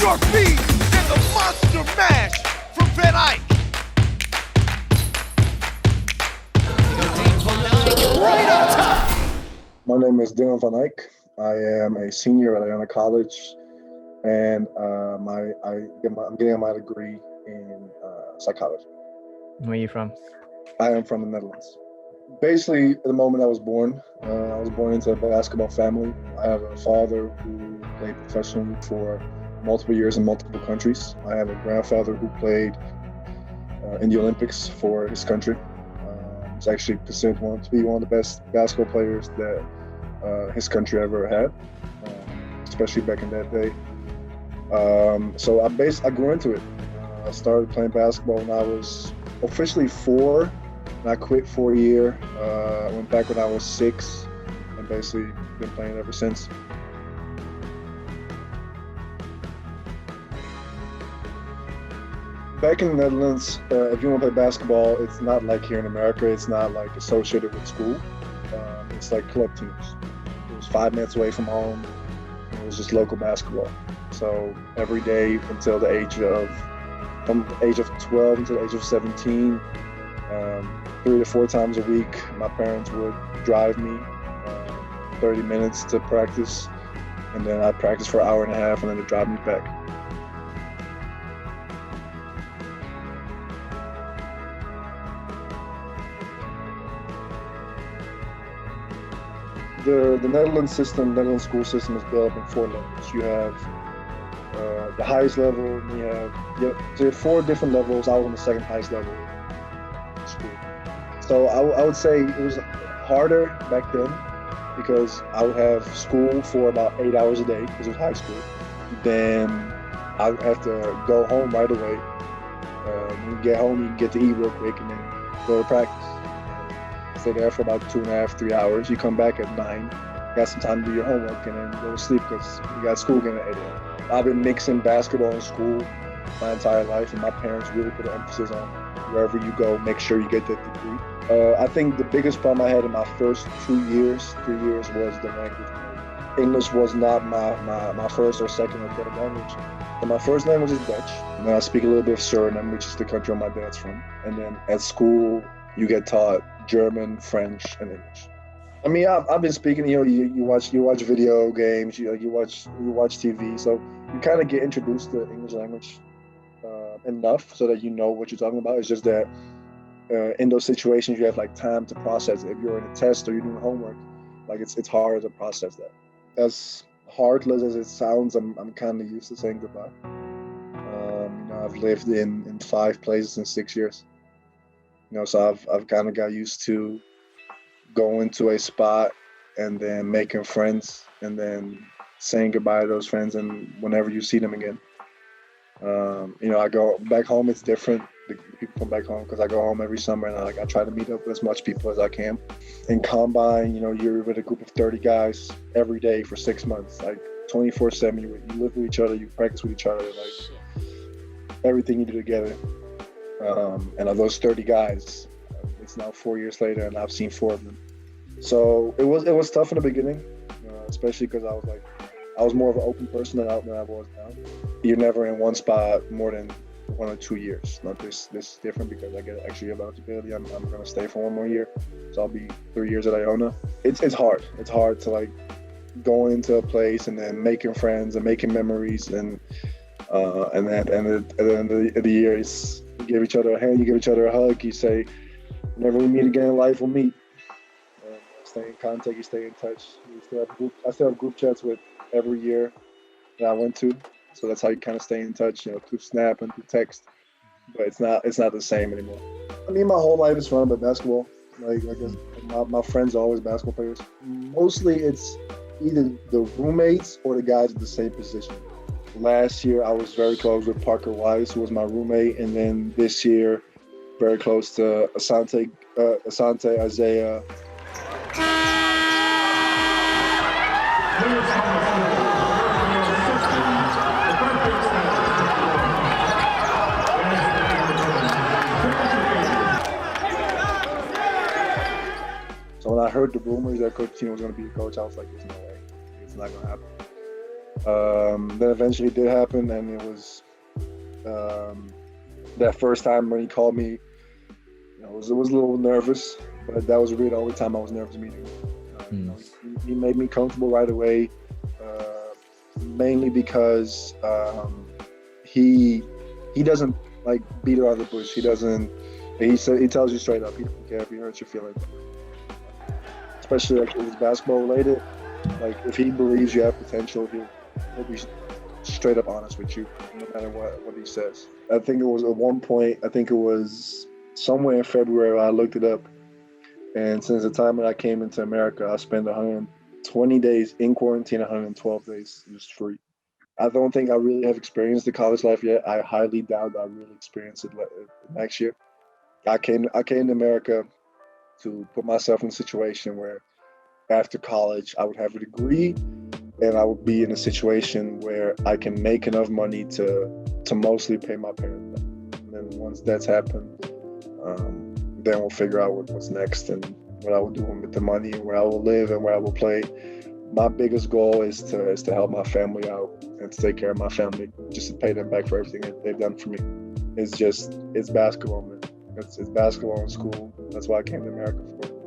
York beat and the monster mash from Eyck. Right on top. My name is Eyck. I am a senior at Iona College, and I'm getting my degree in psychology. Where are you from? I am from the Netherlands. Basically, the moment I was born into a basketball family. I have a father who played professionally for multiple years in multiple countries. I have a grandfather who played in the Olympics for his country. He's actually considered to be one of the best basketball players that his country ever had, especially back in that day. So I grew into it. I started playing basketball when I was officially 4, and I quit for a year. I went back when I was 6, and basically been playing ever since. Back in the Netherlands, if you want to play basketball, it's not like here in America. It's not like associated with school. It's like club teams. It was 5 minutes away from home. It was just local basketball. So every day from the age of 12 until the age of 17, 3 to 4 times a week, my parents would drive me 30 minutes to practice, and then I'd practice for an hour and a half, and then they'd drive me back. The Netherlands school system is built up in 4 levels. You have the highest level, and you have 4 different levels. I was on the second highest level in school. So I would say it was harder back then because I would have school for about 8 hours a day because it was high school. Then I would have to go home right away. When you get home, you get to eat real quick and then go to practice. Stay there for about 2.5, 3 hours. You come back at 9, got some time to do your homework, and then go to sleep because you got school again at 8 a.m. I've been mixing basketball and school my entire life, and my parents really put an emphasis on wherever you go, make sure you get that degree. I think the biggest problem I had in my first 3 years was the language. English was not my first or second or third language. And my first language is Dutch. And then I speak a little bit of Suriname, which is the country where my dad's from. And then at school, you get taught German, French, and English. I mean, I've been speaking. You watch video games. You watch TV. So you kind of get introduced to the English language enough so that you know what you're talking about. It's just that in those situations, you have like time to process it. If you're in a test or you're doing homework, like it's harder to process that. As heartless as it sounds, I'm kind of used to saying goodbye. I've lived in 5 places in 6 years. So I've kind of got used to going to a spot and then making friends and then saying goodbye to those friends and whenever you see them again. I go back home, it's different. The people come back home because I go home every summer and I try to meet up with as much people as I can. In Combine, you're with a group of 30 guys every day for 6 months, like 24/7. You live with each other, you practice with each other, like everything you do together. And of those 30 guys, it's now 4 years later, and I've seen 4 of them. So it was tough in the beginning, especially because I was more of an open person than I was now. You're never in one spot more than 1 or 2 years. Not this is different because I get actually eligibility. I'm going to stay for 1 more year, so I'll be 3 years at Iona. It's hard. It's hard to go into a place and then making friends and making memories and at the end of the year, you give each other a hand, you give each other a hug, you say, whenever we meet again in life, we'll meet. Stay in contact, you stay in touch. I still have group chats with every year that I went to. So that's how you kind of stay in touch, through Snap and through text. But it's not the same anymore. I mean, my whole life is surrounded by basketball. My friends are always basketball players. Mostly it's either the roommates or the guys at the same position. Last year, I was very close with Parker Wise, who was my roommate. And then this year, very close to Asante Isaiah. So when I heard the rumors that Coach Tino was going to be the coach, I was like, there's no way. It's not going to happen. Then eventually it did happen, and it was that first time when he called me. It was a little nervous, but that was really the only time I was nervous meeting him. He made me comfortable right away, mainly because he doesn't like beat around the bush. He doesn't. He tells you straight up. He doesn't care if he hurts your feelings, especially like if it's basketball related. Like if he believes you have potential, he'll be straight up honest with you, no matter what he says. I think it was at one point. I think it was somewhere in February. I looked it up, and since the time that I came into America, I spent 120 days in quarantine, 112 days just free. I don't think I really have experienced the college life yet. I highly doubt I will experience it next year. I came to America to put myself in a situation where after college I would have a degree and I would be in a situation where I can make enough money to mostly pay my parents back. And then once that's happened, then we'll figure out what's next and what I will do with the money and where I will live and where I will play. My biggest goal is to help my family out and to take care of my family, just to pay them back for everything that they've done for me. It's basketball, man. It's basketball in school. That's why I came to America for.